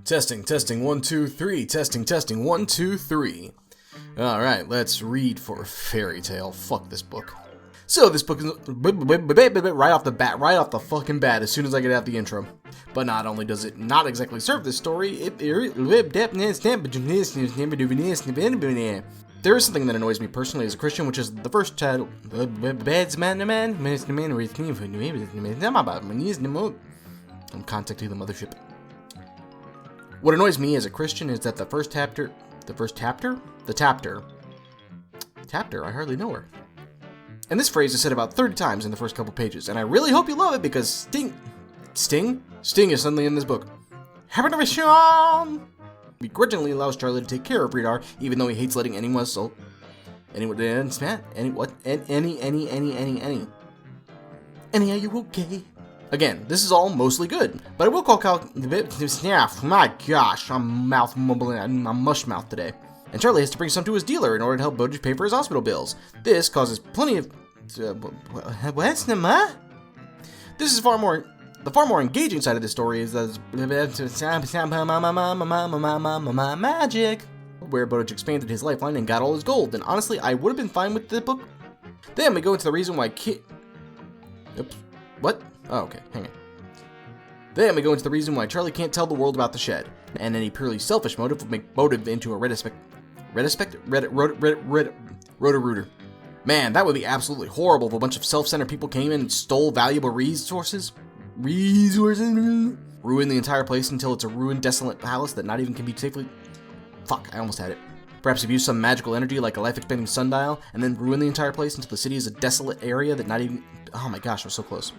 Testing, 1, 2, 3. Testing, 1, 2, 3. Alright, let's read for Fairytale. Fuck this book. So, this book is right off the fucking bat, as soon as I get out the intro. But not only does it not exactly serve this story, there is something that annoys me personally as a Christian, which is the first title. I'm contacting the mothership. What annoys me as a Christian is that the chapter, I hardly know her. And this phrase is said about 30 times in the first couple pages, and I really hope you love it because Sting is suddenly in this book. Begrudgingly allows Charlie to take care of Radar, even though he hates letting anyone assault. Any, are you okay? Again, this is all mostly good, but I will call my gosh, I'm mouth mumbling, I'm mush mouth today. And Charlie has to bring some to his dealer in order to help Bodge pay for his hospital bills. This causes plenty of... This is the far more engaging side of the story is that magic, where Bodge expanded his lifeline and got all his gold, and honestly, I would have been fine with the book. Then we go into the reason why Oops. What? Oh, okay, hang on. Then we go into the reason why Charlie can't tell the world about the shed, and any purely selfish motive would make Motive into a Roto-Rooter. Man, that would be absolutely horrible if a bunch of self-centered people came in and stole valuable resources. Ruin the entire place until it's a ruined, desolate palace that not even can be safely... Fuck, I almost had it. Perhaps abuse some magical energy like a life-expanding sundial, and then ruin the entire place until the city is a desolate area that not even... Oh my gosh, I was so close.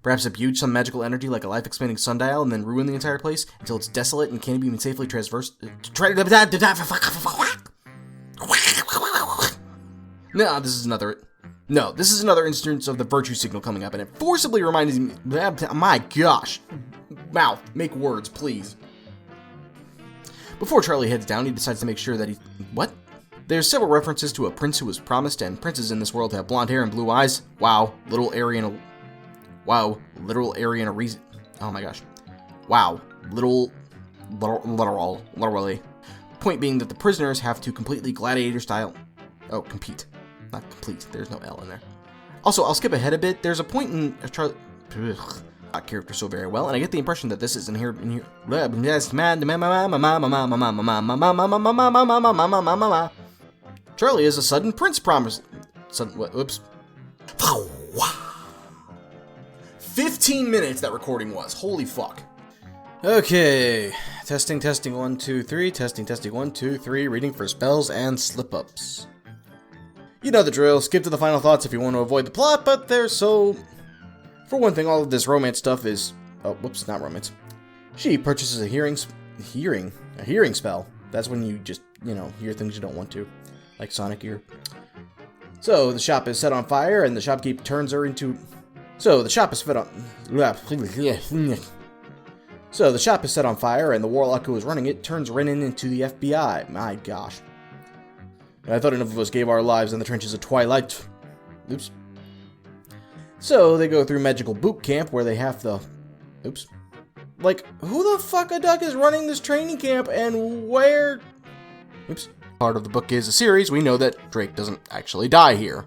Perhaps abuse some magical energy like a life-expanding sundial, and then ruin the entire place until it's desolate and can't even safely traverse... No, this is another instance of the virtue signal coming up, and it forcibly reminds me... My gosh. Mouth, make words, please. Before Charlie heads down, he decides to make sure that he... What? There's several references to a prince who was promised, and princes in this world have blonde hair and blue eyes. Wow, literal area and a reason... Oh my gosh. Wow, literally. Point being that the prisoners have to completely gladiator style... Oh, compete. Not complete. There's no L in there. Also, I'll skip ahead a bit. There's a point in Charlie... Not character so very well, and I get the impression that this is in here. Charlie is a sudden prince promise. Oops. 15 minutes that recording was. Holy fuck. Okay. Testing, 1, 2, 3. Testing, 1, 2, 3. Reading for spells and slip-ups. You know the drill. Skip to the final thoughts if you want to avoid the plot, but there's so... For one thing, all of this romance stuff is... Oh, whoops, not romance. She purchases a hearing spell. That's when you just, hear things you don't want to. Like Sonic ear. So, the shop is set on fire, and the shopkeep turns her into... So, the shop is set on fire, and the warlock who is running it turns Renan into the FBI. My gosh. I thought enough of us gave our lives in the trenches of Twilight. Oops. So, they go through magical boot camp where they have to... Oops. Like, who the fuck a duck is running this training camp and where... Oops. Part of the book is a series. We know that Drake doesn't actually die here.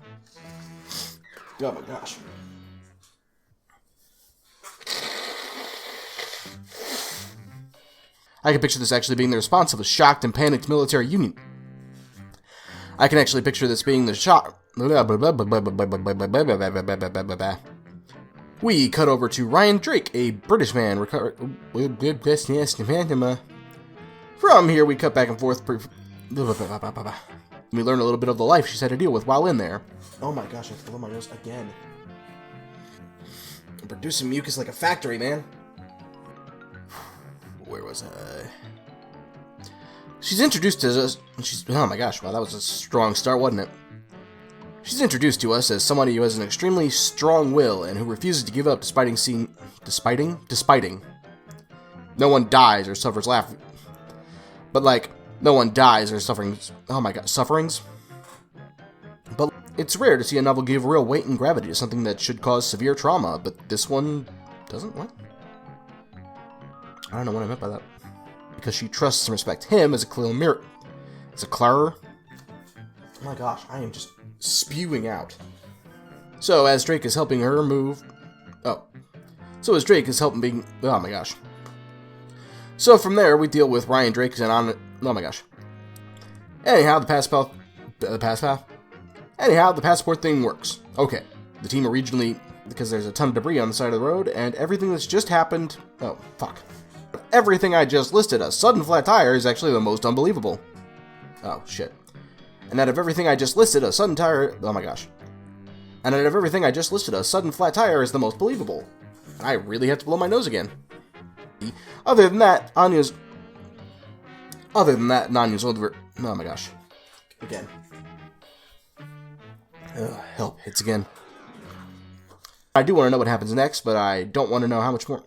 Oh my gosh. I can picture this actually being the response of a shocked and panicked military union. I can actually picture this being the shock... We cut over to Ryan Drake, a British man. From here, we cut back and forth. We learn a little bit of the life she's had to deal with while in there. Oh my gosh, I have to blow my nose again. I'm producing mucus like a factory, man. Where was I? She's introduced to us. Oh my gosh, wow, that was a strong start, wasn't it? She's introduced to us as somebody who has an extremely strong will and who refuses to give up despite. No one dies or suffers But no one dies or sufferings. Oh my god, sufferings? But it's rare to see a novel give real weight and gravity to something that should cause severe trauma, but this one doesn't. What? I don't know what I meant by that. Because she trusts and respects him as a clear mirror. As a clearer. Oh my gosh, I am just spewing out. So, as Drake is helping her move... Oh. So, as Drake is helping being... Oh my gosh. So, from there, we deal with Ryan Drake and on... Oh my gosh. Anyhow, the passport thing works. Okay. The team originally... Because there's a ton of debris on the side of the road, and everything that's just happened... Oh, fuck. Everything I just listed, a sudden flat tire is actually the most unbelievable. Oh, shit. And out of everything I just listed, a sudden tire... Oh my gosh. And out of everything I just listed, a sudden flat tire is the most believable. I really have to blow my nose again. Other than that, Anya's older... Oh my gosh. Again. Help, hits again. I do want to know what happens next, but I don't want to know how much more.